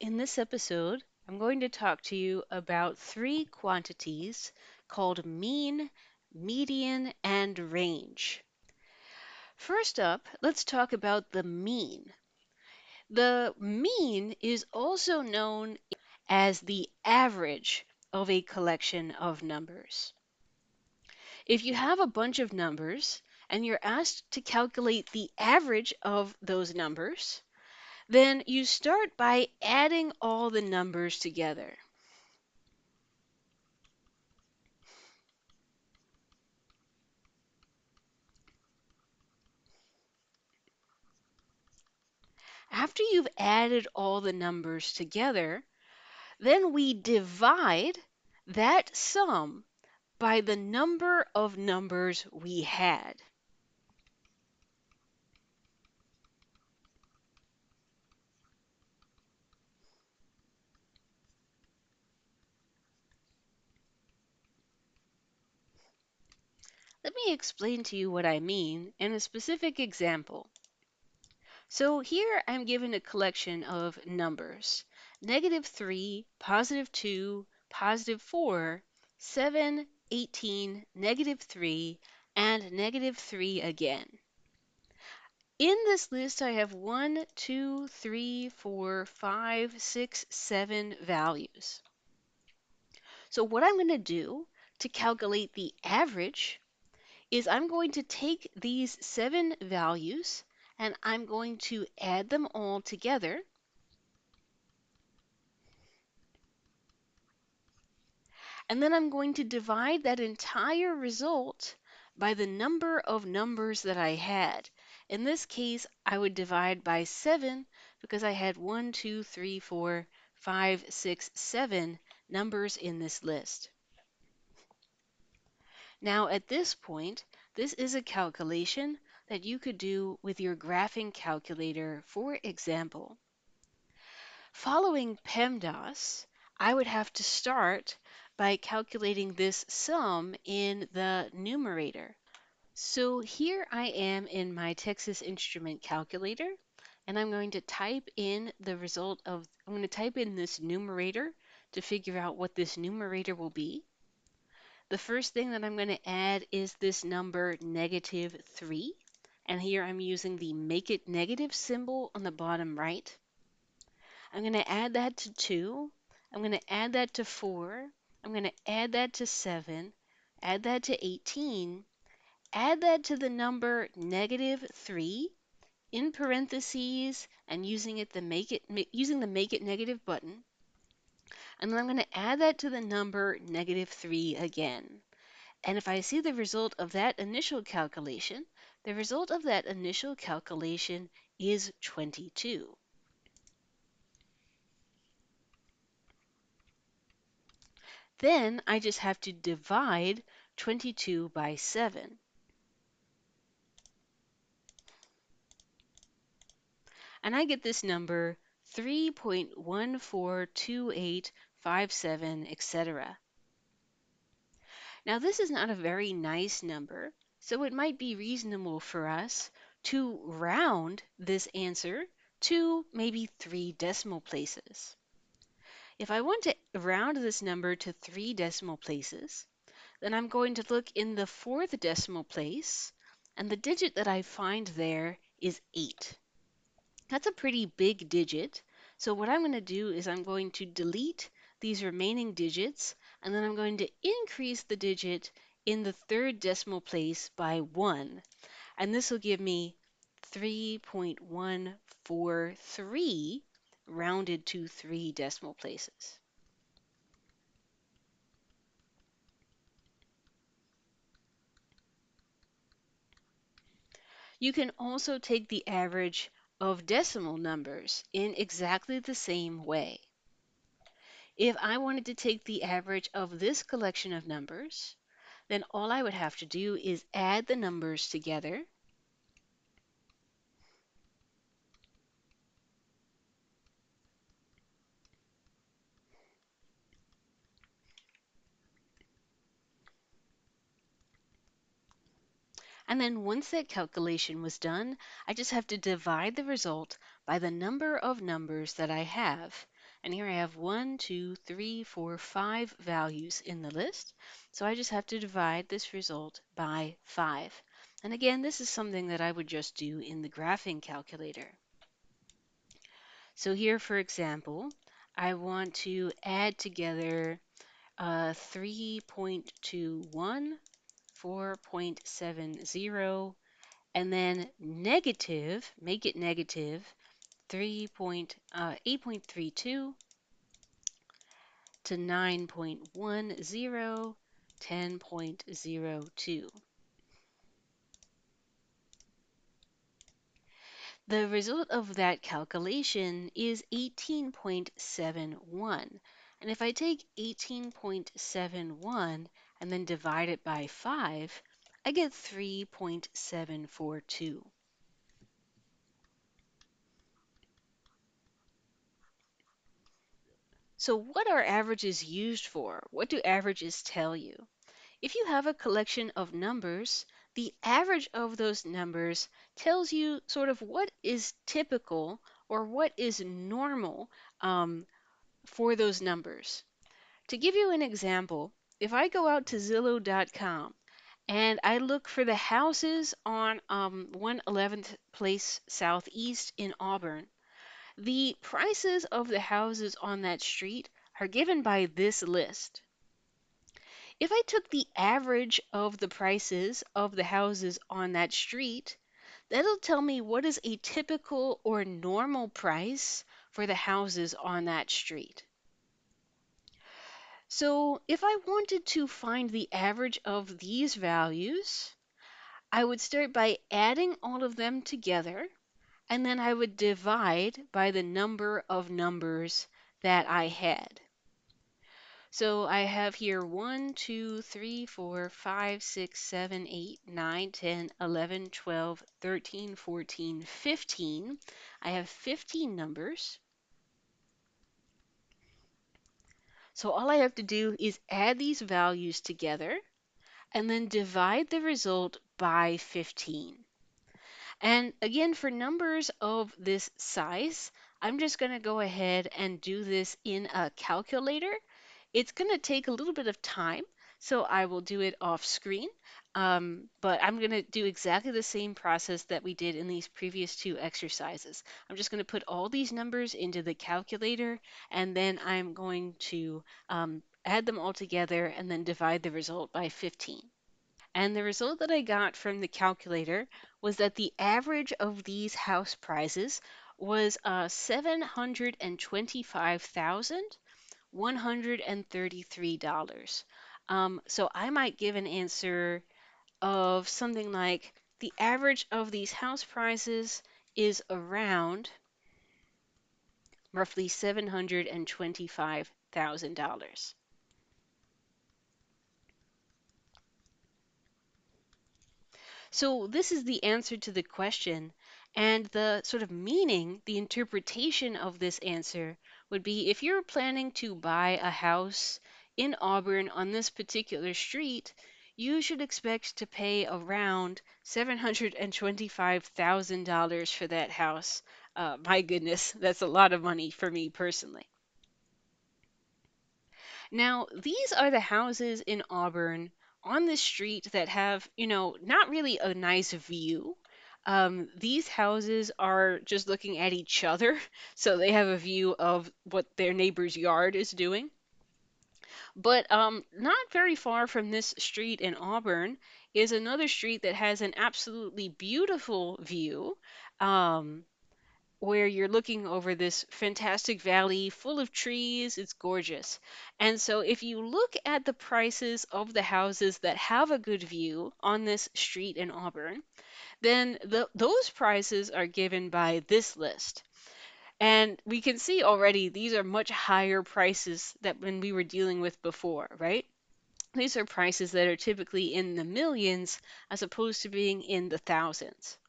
In this episode, I'm going to talk to you about three quantities called mean, median, and range. First up, let's talk about the mean. The mean is also known as the average of a collection of numbers. If you have a bunch of numbers and you're asked to calculate the average of those numbers, then you start by adding all the numbers together. After you've added all the numbers together, then we divide that sum by the number of numbers we had. Let me explain to you what I mean in a specific example. So here I'm given a collection of numbers: -3, +2, +4, 7, 18, -3, and -3 again. In this list, I have 1, 2, 3, 4, 5, 6, 7 values. So what I'm going to do to calculate the average is I'm going to take these 7 values and I'm going to add them all together. And then I'm going to divide that entire result by the number of numbers that I had. In this case, I would divide by 7 because I had 1, 2, 3, 4, 5, 6, 7 numbers in this list. Now, at this point, this is a calculation that you could do with your graphing calculator. For example, following PEMDAS, I would have to start by calculating this sum in the numerator. So here I am in my Texas Instrument calculator, and I'm going to type in I'm going to type in this numerator to figure out what this numerator will be. The first thing that I'm going to add is this number -3, and here I'm using the make it negative symbol on the bottom right. I'm going to add that to 2. I'm going to add that to 4. I'm going to add that to 7. Add that to 18. Add that to the number -3 in parentheses and using the make it negative button. And then I'm going to add that to the number -3 again. And if I see the result of that initial calculation, the result of that initial calculation is 22. Then I just have to divide 22 by 7. And I get this number 3.142857, etc. Now this is not a very nice number, so it might be reasonable for us to round this answer to maybe 3 decimal places. If I want to round this number to 3 decimal places, then I'm going to look in the 4th decimal place, and the digit that I find there is 8. That's a pretty big digit, so what I'm going to do is I'm going to delete these remaining digits, and then I'm going to increase the digit in the 3rd decimal place by 1, and this will give me 3.143 rounded to 3 decimal places. You can also take the average of decimal numbers in exactly the same way. If I wanted to take the average of this collection of numbers, then all I would have to do is add the numbers together. And then once that calculation was done, I just have to divide the result by the number of numbers that I have. And here I have 1, 2, 3, 4, 5 values in the list. So I just have to divide this result by 5. And again, this is something that I would just do in the graphing calculator. So here, for example, I want to add together 3.21, 4.70, and then negative, make it negative, 8.32 to 9.10, 10.02. The result of that calculation is 18.71. And if I take 18.71 and then divide it by 5, I get 3.742. So what are averages used for? What do averages tell you? If you have a collection of numbers, the average of those numbers tells you sort of what is typical or what is normal for those numbers. To give you an example, if I go out to Zillow.com and I look for the houses on 111th Place Southeast in Auburn, the prices of the houses on that street are given by this list. If I took the average of the prices of the houses on that street, that'll tell me what is a typical or normal price for the houses on that street. So if I wanted to find the average of these values, I would start by adding all of them together, and then I would divide by the number of numbers that I had. So I have here 1, 2, 3, 4, 5, 6, 7, 8, 9, 10, 11, 12, 13, 14, 15. I have 15 numbers. So all I have to do is add these values together and then divide the result by 15. And again, for numbers of this size, I'm just going to go ahead and do this in a calculator. It's going to take a little bit of time, so I will do it off screen. But I'm going to do exactly the same process that we did in these previous two exercises. I'm just going to put all these numbers into the calculator, and then I'm going to add them all together and then divide the result by 15. And the result that I got from the calculator was that the average of these house prices was $725,133. So I might give an answer of something like the average of these house prices is around roughly $725,000. So this is the answer to the question, and the sort of meaning, the interpretation of this answer would be if you're planning to buy a house in Auburn on this particular street, you should expect to pay around $725,000 for that house. My goodness, that's a lot of money for me personally. Now, these are the houses in Auburn on the street that have, not really a nice view. These houses are just looking at each other, so they have a view of what their neighbor's yard is doing. But not very far from this street in Auburn is another street that has an absolutely beautiful view. Um, where you're looking over this fantastic valley full of trees. It's gorgeous. And so if you look at the prices of the houses that have a good view on this street in Auburn, then those prices are given by this list. And we can see already these are much higher prices that when we were dealing with before, right? These are prices that are typically in the millions as opposed to being in the thousands.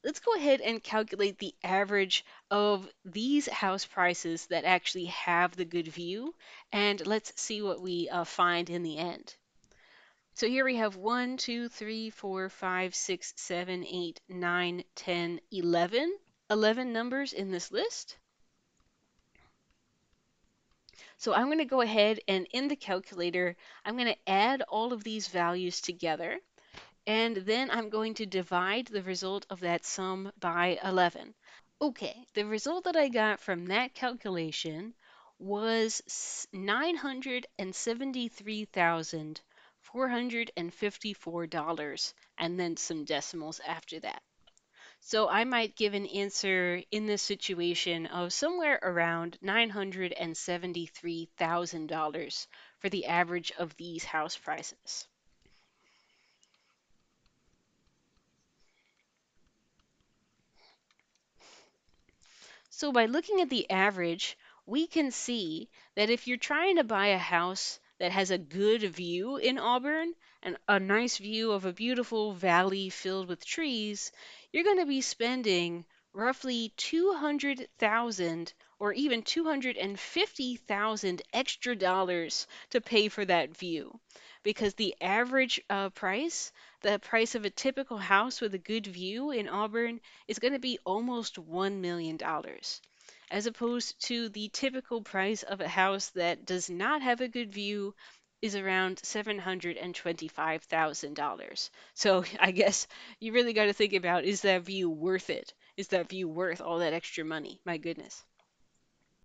Let's go ahead and calculate the average of these house prices that actually have the good view, and let's see what we find in the end. So here we have 1, 2, 3, 4, 5, 6, 7, 8, 9, 10, 11. 11 numbers in this list. So I'm going to go ahead and in the calculator, I'm going to add all of these values together. And then I'm going to divide the result of that sum by 11. Okay, the result that I got from that calculation was $973,454 and then some decimals after that. So I might give an answer in this situation of somewhere around $973,000 for the average of these house prices. So by looking at the average, we can see that if you're trying to buy a house that has a good view in Auburn and a nice view of a beautiful valley filled with trees, you're going to be spending roughly 200,000 or even 250,000 extra dollars to pay for that view. Because the average price, the price of a typical house with a good view in Auburn is going to be almost $1 million, as opposed to the typical price of a house that does not have a good view is around $725,000. So I guess you really got to think about, is that view worth it? Is that view worth all that extra money? My goodness.